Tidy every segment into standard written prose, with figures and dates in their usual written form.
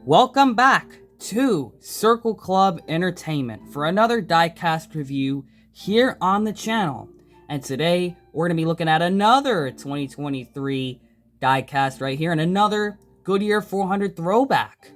Welcome back to Circle Club Entertainment for another Diecast review here on the channel. And today we're going to be looking at another 2023 Diecast right here and another Goodyear 400 Throwback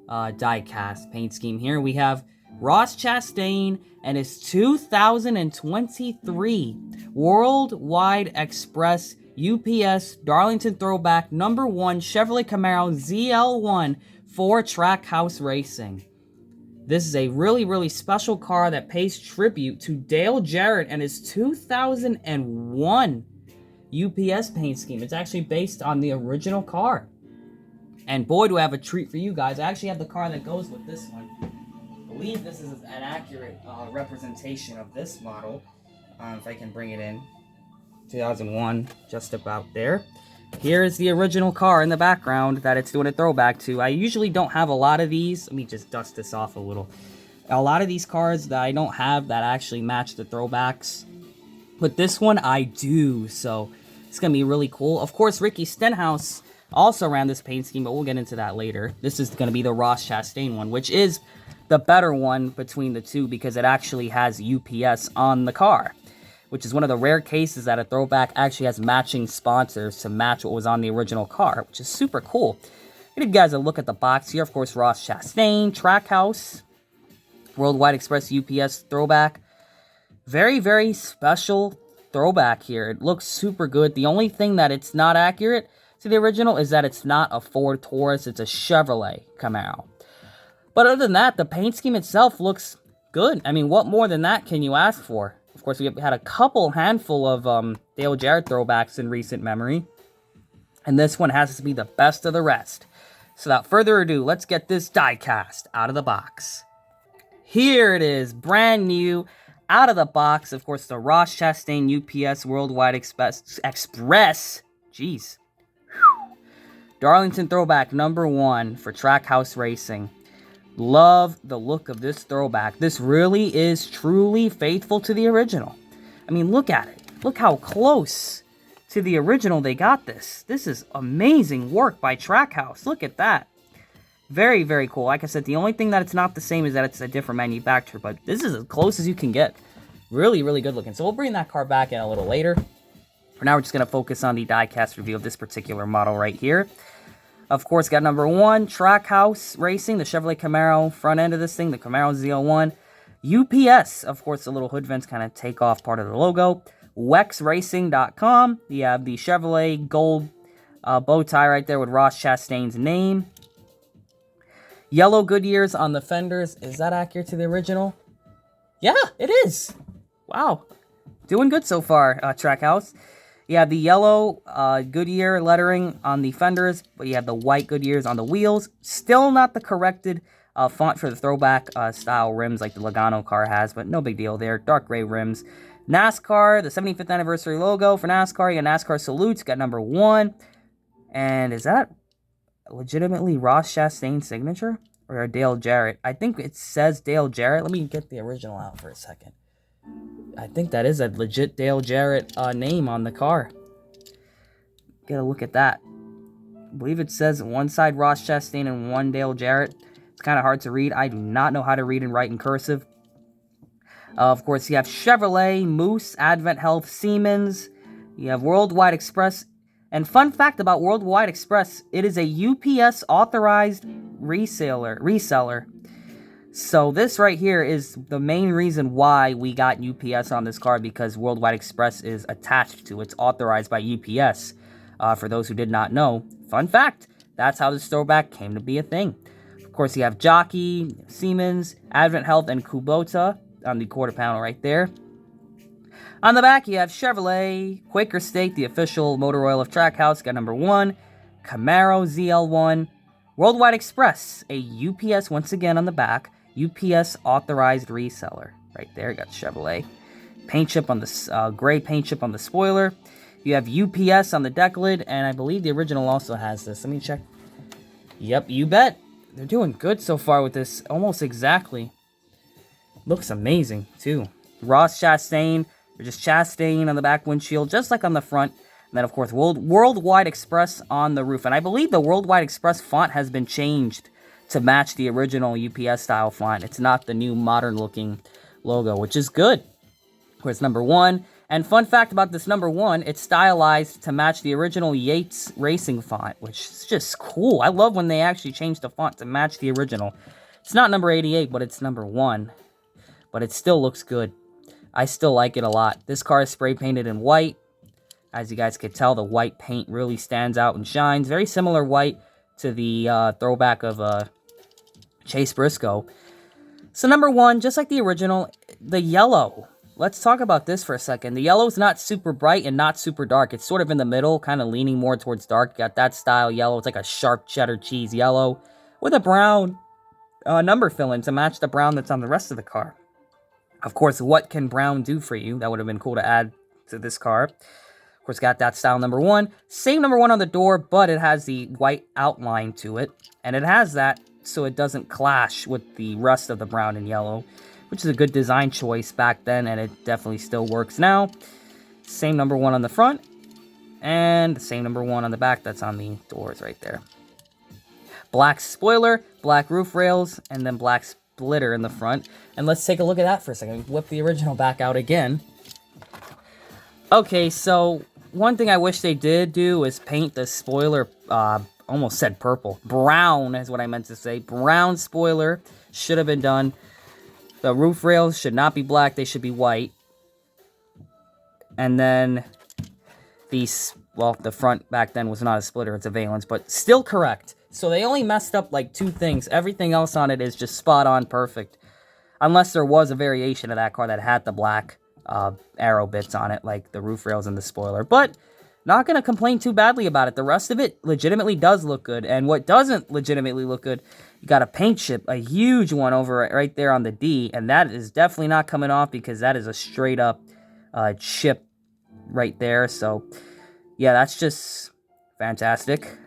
Diecast paint scheme here. We have Ross Chastain and his 2023 Worldwide Express UPS Darlington Throwback #1 Chevrolet Camaro ZL1 for Trackhouse Racing. This is a really special car that pays tribute to Dale Jarrett and his 2001 UPS paint scheme. It's actually based on the original car. And boy, do I have a treat for you guys. I actually have the car that goes with this one. I believe this is an accurate representation of this model. If I can bring it in. 2001, just about there. Here is the original car in the background that it's doing a throwback to. I usually don't have a lot of these. Let me just dust this off a little. A lot of these cars that I don't have that actually match the throwbacks. But this one I do, so it's going to be really cool. Of course, Ricky Stenhouse also ran this paint scheme, but we'll get into that later. This is going to be the Ross Chastain one, which is the better one between the two because it actually has UPS on the car, which is one of the rare cases that a throwback actually has matching sponsors to match what was on the original car, which is super cool. Give you guys a look at the box here. Of course, Ross Chastain, Trackhouse, Worldwide Express UPS throwback. Very special throwback here. It looks super good. The only thing that it's not accurate to the original is that it's not a Ford Taurus, it's a Chevrolet Camaro. But other than that, the paint scheme itself looks good. I mean, what more than that can you ask for? Of course, we had a handful of Dale Jarrett throwbacks in recent memory. And this one has to be the best of the rest. So without further ado, let's get this diecast out of the box. Here it is, brand new, out of the box. Of course, the Ross Chastain UPS Worldwide Express. Jeez. Whew. Darlington Throwback #1 for Trackhouse Racing. Love the look of this throwback. This really is truly faithful to the original. I mean, look at it. Look how close to the original they got this. This is amazing work by Trackhouse. Look at that. Very cool. Like I said, the only thing that it's not the same is that it's a different manufacturer, but this is as close as you can get. Really good looking. So we'll bring that car back in a little later. For now, we're just going to focus on the diecast review of this particular model right here. Of course, got #1, Trackhouse Racing, the Chevrolet Camaro front end of this thing, the Camaro ZL1. UPS, of course, the little hood vents kind of take off part of the logo. WWEXracing.com. You have the Chevrolet gold bow tie right there with Ross Chastain's name. Yellow Goodyears on the fenders. Is that accurate to the original? Yeah, it is. Wow. Doing good so far, Trackhouse. You have the yellow Goodyear lettering on the fenders, but you have the white Goodyears on the wheels. Still not the corrected font for the throwback style rims like the Logano car has, but no big deal there. Dark gray rims. NASCAR, the 75th anniversary logo for NASCAR. You got NASCAR salutes, got #1. And is that legitimately Ross Chastain's signature? Or Dale Jarrett? I think it says Dale Jarrett. Let me get the original out for a second. I think that is a legit Dale Jarrett name on the car. Get a look at that. I believe it says one side Ross Chastain and one Dale Jarrett. It's kind of hard to read. I do not know how to read and write in cursive. Of course, you have Chevrolet, Moose, Advent Health, Siemens. You have Worldwide Express. And fun fact about Worldwide Express, it is a UPS authorized reseller. So this right here is the main reason why we got UPS on this car, because Worldwide Express is attached to. It's authorized by UPS. For those who did not know, fun fact, that's how this throwback came to be a thing. Of course, you have Jockey, Siemens, Advent Health, and Kubota on the quarter panel right there. On the back, you have Chevrolet, Quaker State, the official motor oil of Trackhouse, got #1, Camaro ZL1, Worldwide Express, a UPS once again on the back. UPS authorized reseller. Right there, you got Chevrolet. Paint chip on the gray paint chip on the spoiler. You have UPS on the deck lid, and I believe the original also has this. Let me check. Yep, you bet. They're doing good so far with this. Almost exactly. Looks amazing, too. Ross Chastain, or just Chastain on the back windshield, just like on the front. And then, of course, Worldwide Express on the roof. And I believe the Worldwide Express font has been changed to match the original UPS style font. It's not the new modern looking logo, which is good. Of course, number 1. And fun fact about this number 1, it's stylized to match the original Yates Racing font, which is just cool. I love when they actually change the font to match the original. It's not number 88, but it's number 1. But it still looks good. I still like it a lot. This car is spray painted in white. As you guys can tell, the white paint really stands out and shines. Very similar white to the throwback of Chase Briscoe. So number 1, just like the original, the yellow. Let's talk about this for a second. The yellow is not super bright and not super dark. It's sort of in the middle, kind of leaning more towards dark. Got that style yellow. It's like a sharp cheddar cheese yellow with a brown number fill-in to match the brown that's on the rest of the car. Of course, what can brown do for you? That would have been cool to add to this car. Of course, got that style number 1. Same number 1 on the door, but it has the white outline to it. And it has that so it doesn't clash with the rest of the brown and yellow, which is a good design choice back then, and it definitely still works now. Same number 1 on the front, and the same number 1 on the back that's on the doors right there. Black spoiler, black roof rails, and then black splitter in the front. And let's take a look at that for a second. Whip the original back out again. Okay, so one thing I wish they did do is paint the spoiler, almost said purple. Brown is what I meant to say. Brown spoiler should have been done. The roof rails should not be black, they should be white. And then these, well, the front back then was not a splitter, it's a valence, but still correct. So they only messed up like 2 things. Everything else on it is just spot on perfect. Unless there was a variation of that car that had the black arrow bits on it, like the roof rails and the spoiler. But not going to complain too badly about it. The rest of it legitimately does look good. And what doesn't legitimately look good, you got a paint chip, a huge one over right there on the D. And that is definitely not coming off because that is a straight up chip right there. So, yeah, that's just fantastic.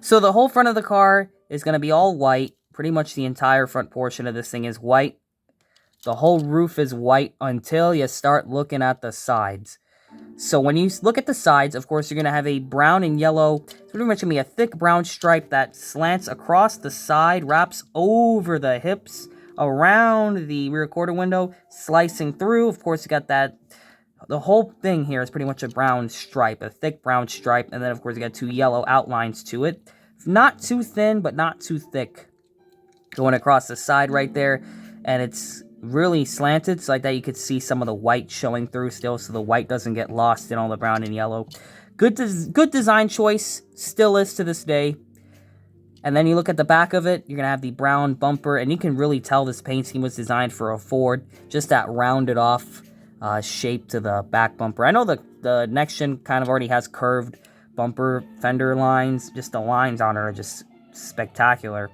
So the whole front of the car is going to be all white. Pretty much the entire front portion of this thing is white. The whole roof is white until you start looking at the sides. So when you look at the sides, of course, you're going to have a brown and yellow. It's pretty much going to be a thick brown stripe that slants across the side, wraps over the hips, around the rear quarter window, slicing through. Of course, you got that. The whole thing here is pretty much a brown stripe, a thick brown stripe. And then, of course, you got 2 yellow outlines to it. Not too thin, but not too thick. Going across the side right there. And it's really slanted, so like that you could see some of the white showing through still, so the white doesn't get lost in all the brown and yellow. Good design choice, still is to this day. And then you look at the back of it, you're going to have the brown bumper, and you can really tell this paint scheme was designed for a Ford. Just that rounded off shape to the back bumper. I know the next gen kind of already has curved bumper fender lines, just the lines on it are just spectacular.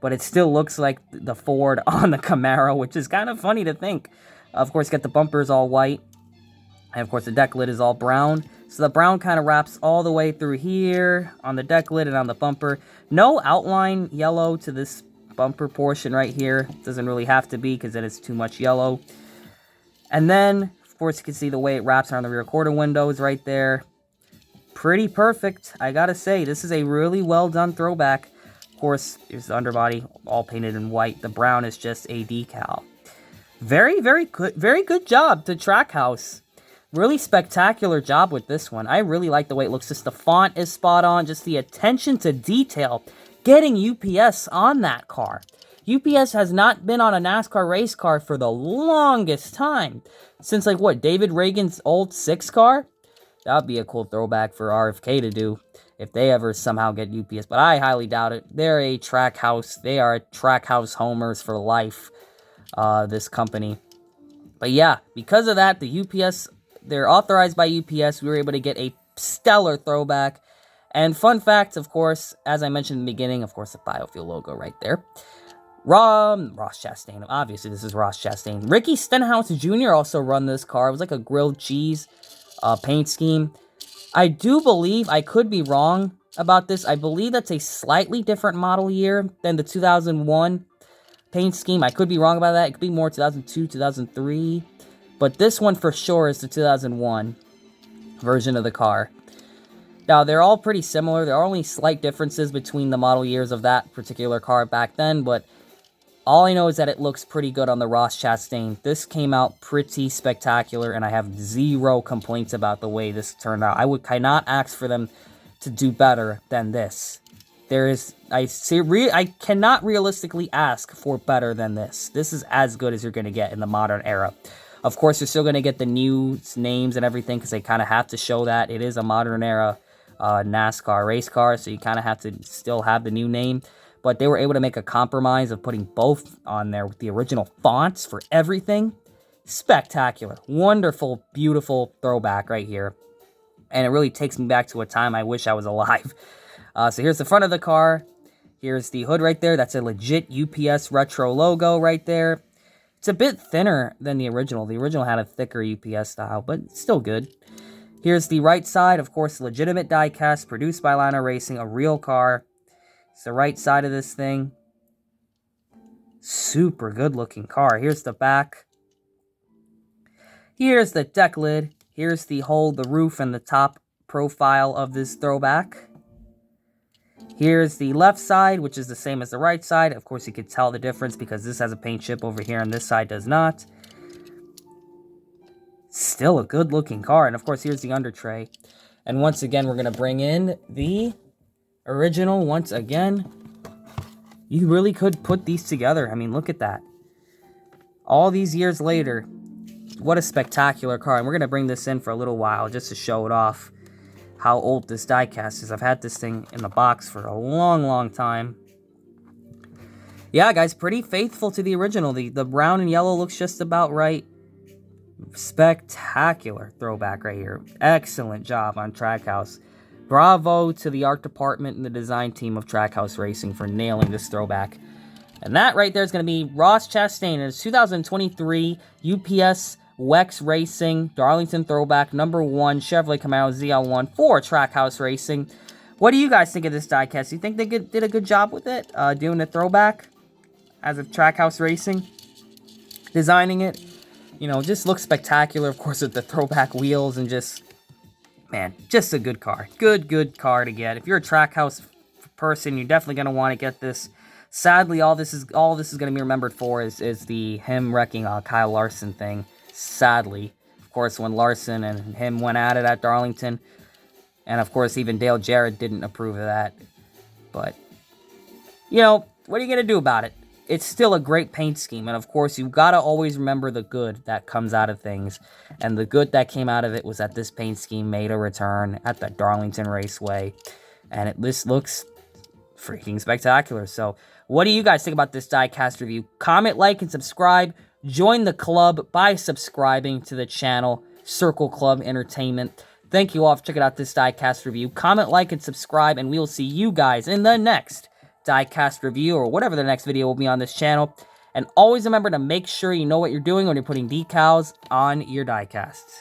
But it still looks like the Ford on the Camaro, which is kind of funny to think. Of course, got the bumpers all white. And of course, the deck lid is all brown. So the brown kind of wraps all the way through here on the deck lid and on the bumper. No outline yellow to this bumper portion right here. Doesn't really have to be because then it's too much yellow. And then, of course, you can see the way it wraps around the rear quarter windows right there. Pretty perfect, I gotta say. This is a really well done throwback. Of course, here's the underbody, all painted in white. The brown is just a decal. Very good job to Trackhouse. Really spectacular job with this one. I really like the way it looks. Just the font is spot on. Just the attention to detail. Getting UPS on that car. UPS has not been on a NASCAR race car for the longest time. Since, like, what, David Reagan's old 6 car? That would be a cool throwback for RFK to do if they ever somehow get UPS. But I highly doubt it. They're a Trackhouse. They are Trackhouse homers for life, this company. But yeah, because of that, the UPS, they're authorized by UPS. We were able to get a stellar throwback. And fun fact, of course, as I mentioned in the beginning, of course, the Biofuel logo right there. Ross Chastain. Obviously, this is Ross Chastain. Ricky Stenhouse Jr. also run this car. It was like a grilled cheese paint scheme. I do believe, I could be wrong about this, I believe that's a slightly different model year than the 2001 paint scheme. I could be wrong about that. It could be more 2002, 2003. But this one for sure is the 2001 version of the car. Now, they're all pretty similar. There are only slight differences between the model years of that particular car back then, but all I know is that it looks pretty good on the Ross Chastain. This came out pretty spectacular, and I have zero complaints about the way this turned out. I cannot ask for them to do better than this. I cannot realistically ask for better than this. This is as good as you're going to get in the modern era. Of course, you're still going to get the new names and everything because they kind of have to show that it is a modern era NASCAR race car, so you kind of have to still have the new name. But they were able to make a compromise of putting both on there with the original fonts for everything. Spectacular. Wonderful, beautiful throwback right here. And it really takes me back to a time I wish I was alive. So here's the front of the car. Here's the hood right there. That's a legit UPS retro logo right there. It's a bit thinner than the original. The original had a thicker UPS style, but still good. Here's the right side. Of course, legitimate diecast, produced by Lana Racing, a real car. It's the right side of this thing. Super good looking car. Here's the back. Here's the deck lid. Here's the roof and the top profile of this throwback. Here's the left side, which is the same as the right side. Of course, you could tell the difference because this has a paint chip over here and this side does not. Still a good looking car. And of course, here's the under tray. And once again, we're going to bring in the original once again. You really could put these together. I mean, look at that. All these years later, what a spectacular car. And we're going to bring this in for a little while just to show it off how old this diecast is. I've had this thing in the box for a long, long time. Yeah, guys, pretty faithful to the original. The brown and yellow looks just about right. Spectacular throwback right here. Excellent job on Trackhouse. Bravo to the art department and the design team of Trackhouse Racing for nailing this throwback. And that right there is going to be Ross Chastain. It's 2023 UPS WWEX Racing Darlington Throwback #1 Chevrolet Camaro ZL1 for Trackhouse Racing. What do you guys think of this diecast? Do you think they did a good job with it, doing a throwback as of Trackhouse Racing, designing it? You know, just looks spectacular, of course, with the throwback wheels and just, man, just a good car. Good car to get. If you're a Trackhouse person, you're definitely going to want to get this. Sadly, all this is going to be remembered for is him wrecking Kyle Larson thing. Sadly, of course, when Larson and him went at it at Darlington, and of course, even Dale Jarrett didn't approve of that. But, you know, what are you going to do about it? It's still a great paint scheme, and of course, you've got to always remember the good that comes out of things. And the good that came out of it was that this paint scheme made a return at the Darlington Raceway, and this looks freaking spectacular. So, what do you guys think about this diecast review? Comment, like, and subscribe. Join the club by subscribing to the channel, Circle Club Entertainment. Thank you all for checking out this diecast review. Comment, like, and subscribe, and we will see you guys in the next diecast review or whatever the next video will be on this channel. And always remember to make sure you know what you're doing when you're putting decals on your diecasts.